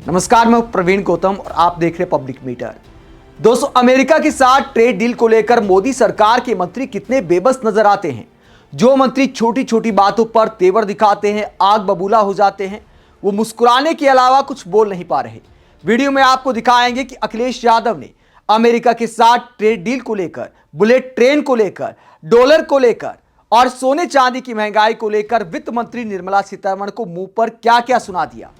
नमस्कार, मैं प्रवीण गौतम और आप देख रहे हैं पब्लिक मीटर। दोस्तों, अमेरिका के साथ ट्रेड डील को लेकर मोदी सरकार के मंत्री कितने बेबस नजर आते हैं। जो मंत्री छोटी छोटी बातों पर तेवर दिखाते हैं, आग बबूला हो जाते हैं, वो मुस्कुराने के अलावा कुछ बोल नहीं पा रहे। वीडियो में आपको दिखाएंगे कि अखिलेश यादव ने अमेरिका के साथ ट्रेड डील को लेकर, बुलेट ट्रेन को लेकर, डॉलर को लेकर और सोने चांदी की महंगाई को लेकर वित्त मंत्री निर्मला सीतारमण को मुंह पर क्या क्या सुना दिया।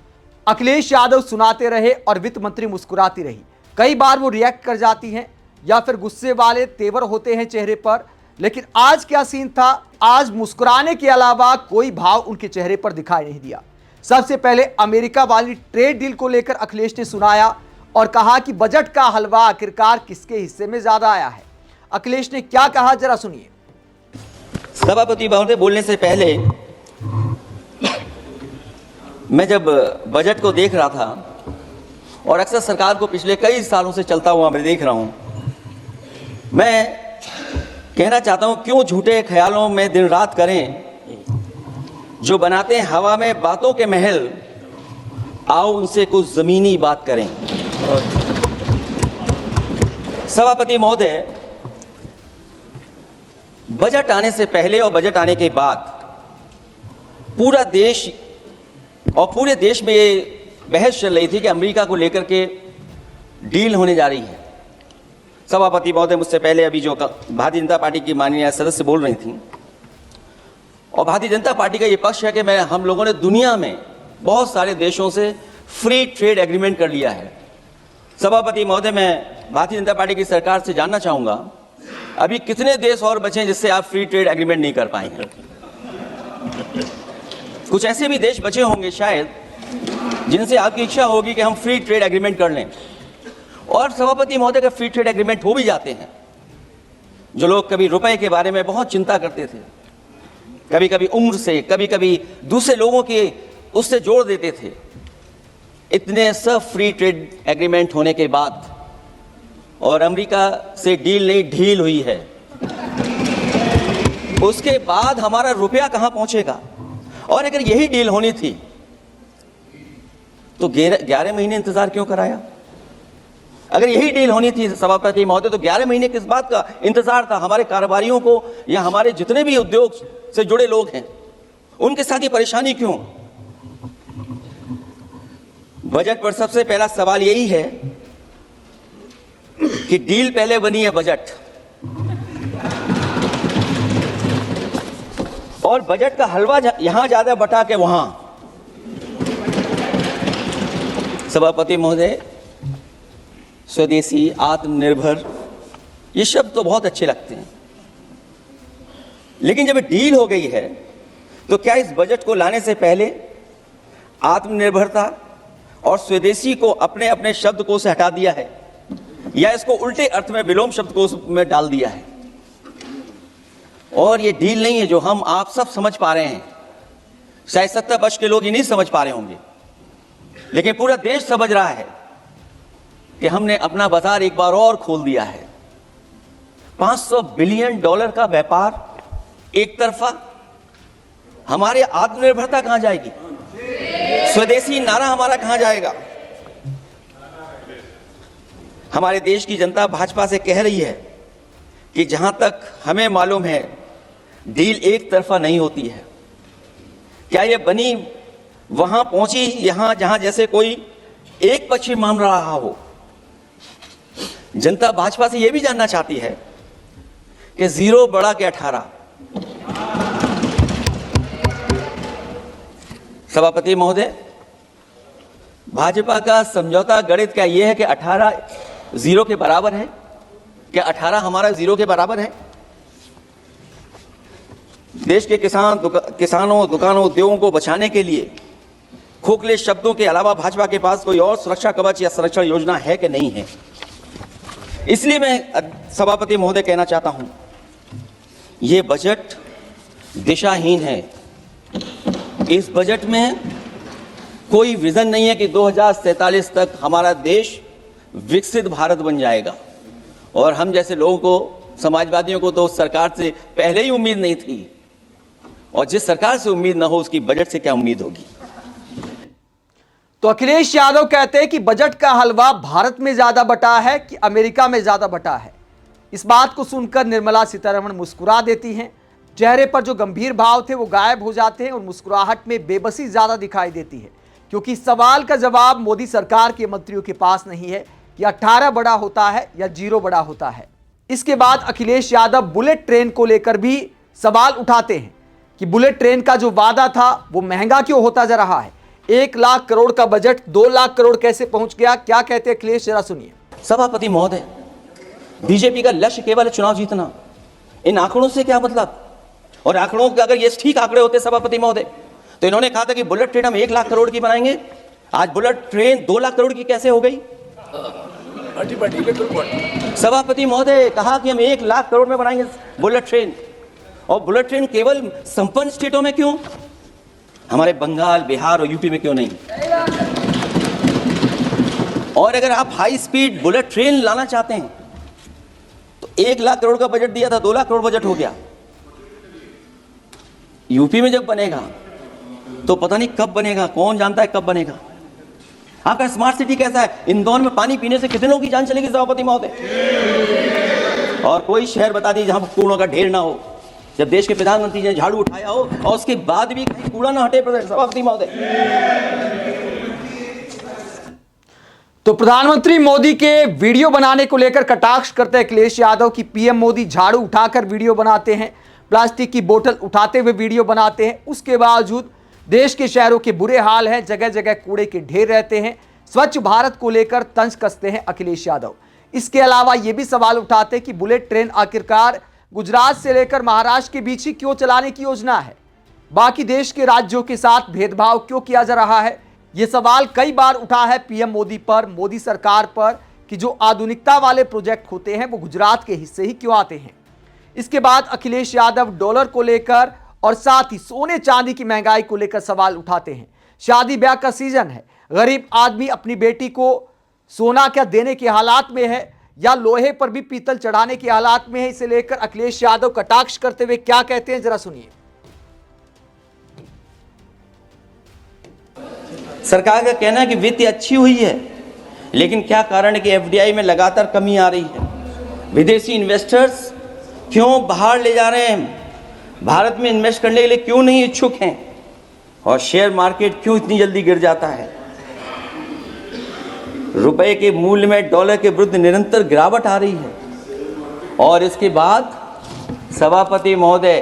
अखिलेश यादव सुनाते रहे और वित्त मंत्री मुस्कुराती रही। कई बार वो रिएक्ट कर जाती हैं या फिर गुस्से वाले तेवर होते हैं चेहरे पर, लेकिन आज क्या सीन था? आज मुस्कुराने के अलावा कोई भाव उनके चेहरे पर दिखाई नहीं दिया। सबसे पहले अमेरिका वाली ट्रेड डील को लेकर अखिलेश ने सुनाया और कहा कि बजट का हलवा आखिरकार किसके हिस्से में ज्यादा आया है। अखिलेश ने क्या कहा, जरा सुनिए। सभापति महोदय, बोलने से पहले मैं जब बजट को देख रहा था और अक्सर सरकार को पिछले कई सालों से चलता हुआ मैं देख रहा हूं, मैं कहना चाहता हूं, क्यों झूठे ख्यालों में दिन रात करें जो बनाते हैं हवा में बातों के महल, आओ उनसे कुछ जमीनी बात करें। सभापति महोदय, बजट आने से पहले और बजट आने के बाद पूरा देश और पूरे देश में ये बहस चल रही थी कि अमेरिका को लेकर के डील होने जा रही है। सभापति महोदय, मुझसे पहले अभी जो भारतीय जनता पार्टी की माननीय सदस्य बोल रही थी, और भारतीय जनता पार्टी का ये पक्ष है कि हम लोगों ने दुनिया में बहुत सारे देशों से फ्री ट्रेड एग्रीमेंट कर लिया है। सभापति महोदय, मैं भारतीय जनता पार्टी की सरकार से जानना चाहूँगा, अभी कितने देश और बचे हैं जिससे आप फ्री ट्रेड एग्रीमेंट नहीं कर पाए हैं? कुछ ऐसे भी देश बचे होंगे शायद जिनसे आपकी इच्छा होगी कि हम फ्री ट्रेड एग्रीमेंट कर लें। और सभापति महोदय, का फ्री ट्रेड एग्रीमेंट हो भी जाते हैं, जो लोग कभी रुपए के बारे में बहुत चिंता करते थे, कभी कभी उम्र से, कभी कभी दूसरे लोगों के उससे जोड़ देते थे, इतने सब फ्री ट्रेड एग्रीमेंट होने के बाद और अमेरिका से डील नहीं ढील हुई है, उसके बाद हमारा रुपया कहां पहुंचेगा? और अगर यही डील होनी थी तो 11 महीने इंतजार क्यों कराया? अगर यही डील होनी थी सभापति महोदय, तो 11 महीने किस बात का इंतजार था? हमारे कारोबारियों को या हमारे जितने भी उद्योग से जुड़े लोग हैं, उनके साथ ये परेशानी क्यों? बजट पर सबसे पहला सवाल यही है कि डील पहले बनी है बजट, और बजट का हलवा यहां ज्यादा बटा के वहां। सभापति महोदय, स्वदेशी, आत्मनिर्भर, ये शब्द तो बहुत अच्छे लगते हैं, लेकिन जब डील हो गई है तो क्या इस बजट को लाने से पहले आत्मनिर्भरता और स्वदेशी को अपने अपने शब्दकोश से हटा दिया है, या इसको उल्टे अर्थ में विलोम शब्दकोश में डाल दिया है? और ये डील नहीं है जो हम आप सब समझ पा रहे हैं, शायद 70 वर्ष के लोग ये नहीं समझ पा रहे होंगे, लेकिन पूरा देश समझ रहा है कि हमने अपना बाजार एक बार और खोल दिया है। $500 बिलियन का व्यापार एक तरफा, हमारी आत्मनिर्भरता कहां जाएगी? स्वदेशी नारा हमारा कहां जाएगा? हमारे देश की जनता भाजपा से कह रही है कि जहां तक हमें मालूम है डील एक तरफा नहीं होती है। क्या ये बनी वहां पहुंची यहां जहां जैसे कोई एक पक्ष मान रहा हो? जनता भाजपा से यह भी जानना चाहती है कि 0 बड़ा के 18। सभापति महोदय, भाजपा का समझौता गणित क्या यह है कि 18 0 के बराबर है? क्या 18 हमारा 0 के बराबर है? देश के किसानों, दुकानों, उद्योगों को बचाने के लिए खोखले शब्दों के अलावा भाजपा के पास कोई और सुरक्षा कवच या संरक्षण योजना है कि नहीं है? इसलिए मैं सभापति महोदय कहना चाहता हूं, यह बजट दिशाहीन है। इस बजट में कोई विजन नहीं है कि 2047 तक हमारा देश विकसित भारत बन जाएगा। और हम जैसे लोगों को, समाजवादियों को तो सरकार से पहले ही उम्मीद नहीं थी, और जिस सरकार से उम्मीद ना हो उसकी बजट से क्या उम्मीद होगी? तो अखिलेश यादव कहते हैं कि बजट का हलवा भारत में ज्यादा बटा है कि अमेरिका में ज्यादा बटा है। इस बात को सुनकर निर्मला सीतारमण मुस्कुरा देती हैं। चेहरे पर जो गंभीर भाव थे वो गायब हो जाते हैं और मुस्कुराहट में बेबसी ज्यादा दिखाई देती है, क्योंकि इस सवाल का जवाब मोदी सरकार के मंत्रियों के पास नहीं है कि 18 बड़ा होता है या 0 बड़ा होता है। इसके बाद अखिलेश यादव बुलेट ट्रेन को लेकर भी सवाल उठाते हैं कि बुलेट ट्रेन का जो वादा था वो महंगा क्यों होता जा रहा है। 1 लाख करोड़ का बजट 2 लाख करोड़ कैसे पहुंच गया, क्या कहते हैं अखिलेश, जरा सुनिए। सभापति महोदय, बीजेपी का लक्ष्य केवल चुनाव जीतना, इन आंकड़ों से क्या मतलब? और आंकड़ों के अगर ये ठीक आंकड़े होते सभापति महोदय, तो इन्होंने कहा था कि बुलेट ट्रेन हम 1 लाख करोड़ की बनाएंगे। आज बुलेट ट्रेन 2 लाख करोड़ की कैसे हो गई? सभापति महोदय, कहा कि हम 1 लाख करोड़ में बनाएंगे बुलेट ट्रेन, और बुलेट ट्रेन केवल संपन्न स्टेटों में क्यों, हमारे बंगाल, बिहार और यूपी में क्यों नहीं? और अगर आप हाई स्पीड बुलेट ट्रेन लाना चाहते हैं तो 1 लाख करोड़ का बजट दिया था, 2 लाख करोड़ बजट हो गया। यूपी में जब बनेगा तो पता नहीं कब बनेगा, कौन जानता है कब बनेगा। आपका स्मार्ट सिटी कैसा है? इंदौर में पानी पीने से कितने लोगों की जान चलेगी सभापति महोदय? और कोई शहर बता दीजिए जहां कूड़ों का ढेर ना हो, जब देश के प्रधानमंत्री ने झाड़ू उठाया हो और उसके बाद भी कहीं कूड़ा ना हटे सभापति महोदय। तो प्रधानमंत्री मोदी के वीडियो बनाने को लेकर कटाक्ष करते हैं अखिलेश यादव की पीएम मोदी झाड़ू उठाकर वीडियो बनाते हैं, प्लास्टिक की बोतल उठाते हुए वीडियो बनाते हैं। उसके बावजूद देश के शहरों के बुरे हाल हैं, जगह जगह कूड़े के ढेर रहते हैं। स्वच्छ भारत को लेकर तंज कसते हैं अखिलेश यादव। इसके अलावा यह भी सवाल उठाते हैं कि बुलेट ट्रेन आखिरकार गुजरात से लेकर महाराष्ट्र के बीच ही क्यों चलाने की योजना है, बाकी देश के राज्यों के साथ भेदभाव क्यों किया जा रहा है। यह सवाल कई बार उठा है पीएम मोदी पर, मोदी सरकार पर, कि जो आधुनिकता वाले प्रोजेक्ट होते हैं वो गुजरात के हिस्से ही क्यों आते हैं। इसके बाद अखिलेश यादव डॉलर को लेकर और साथ ही सोने चांदी की महंगाई को लेकर सवाल उठाते हैं। शादी ब्याह का सीजन है, गरीब आदमी अपनी बेटी को सोना क्या देने के हालात में है या लोहे पर भी पीतल चढ़ाने के हालात में है। इसे लेकर अखिलेश यादव कटाक्ष करते हुए क्या कहते हैं, जरा सुनिए। सरकार का कहना है कि वित्त अच्छी हुई है, लेकिन क्या कारण है कि एफडीआई में लगातार कमी आ रही है? विदेशी इन्वेस्टर्स क्यों बाहर ले जा रहे हैं, भारत में इन्वेस्ट करने के लिए क्यों नहीं इच्छुक हैं, और शेयर मार्केट क्यों इतनी जल्दी गिर जाता है? रुपए के मूल्य में डॉलर के विरुद्ध निरंतर गिरावट आ रही है। और इसके बाद सभापति महोदय,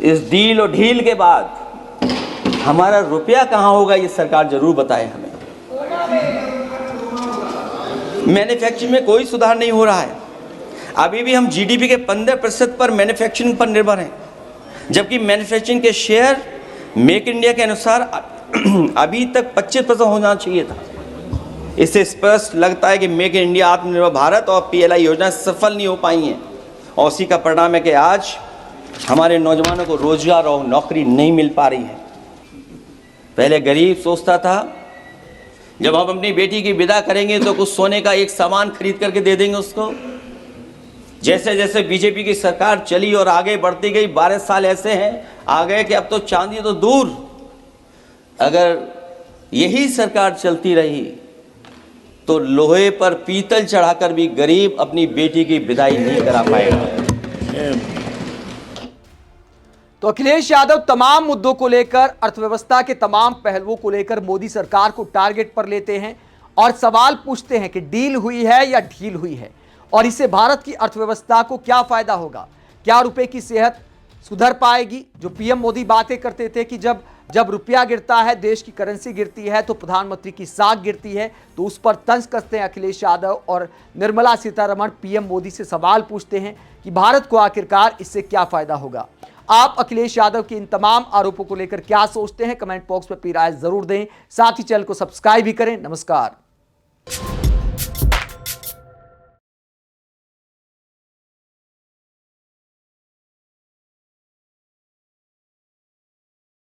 इस डील और ढील के बाद हमारा रुपया कहां होगा, ये सरकार जरूर बताए हमें। मैन्युफैक्चरिंग में कोई सुधार नहीं हो रहा है। अभी भी हम जीडीपी के 15% पर मैन्युफैक्चरिंग पर निर्भर हैं, जबकि मैन्युफैक्चरिंग के शेयर मेक इंडिया के अनुसार अभी तक 25% होना चाहिए था। इससे स्पष्ट लगता है कि मेक इन इंडिया, आत्मनिर्भर भारत और पीएलआई योजना सफल नहीं हो पाई हैं, और उसी का परिणाम है कि आज हमारे नौजवानों को रोजगार और नौकरी नहीं मिल पा रही है। पहले गरीब सोचता था जब हम अपनी बेटी की विदा करेंगे तो कुछ सोने का एक सामान खरीद करके दे देंगे उसको। जैसे जैसे बीजेपी की सरकार चली और आगे बढ़ती गई, 12 साल ऐसे हैं आ गए कि अब तो चांदी तो दूर, अगर यही सरकार चलती रही तो लोहे पर पीतल चढ़ाकर भी गरीब अपनी बेटी की विदाई नहीं करा पाएगा। तो अखिलेश यादव तमाम मुद्दों को लेकर, अर्थव्यवस्था के तमाम पहलुओं को लेकर मोदी सरकार को टारगेट पर लेते हैं और सवाल पूछते हैं कि डील हुई है या ढील हुई है, और इससे भारत की अर्थव्यवस्था को क्या फायदा होगा, क्या रुपए की सेहत सुधर पाएगी। जो पीएम मोदी बातें करते थे कि जब रुपया गिरता है, देश की करेंसी गिरती है, तो प्रधानमंत्री की साख गिरती है, तो उस पर तंज कसते हैं अखिलेश यादव। और निर्मला सीतारमण पीएम मोदी से सवाल पूछते हैं कि भारत को आखिरकार इससे क्या फायदा होगा। आप अखिलेश यादव के इन तमाम आरोपों को लेकर क्या सोचते हैं, कमेंट बॉक्स में अपनी राय जरूर दें। साथ ही चैनल को सब्सक्राइब भी करें। नमस्कार।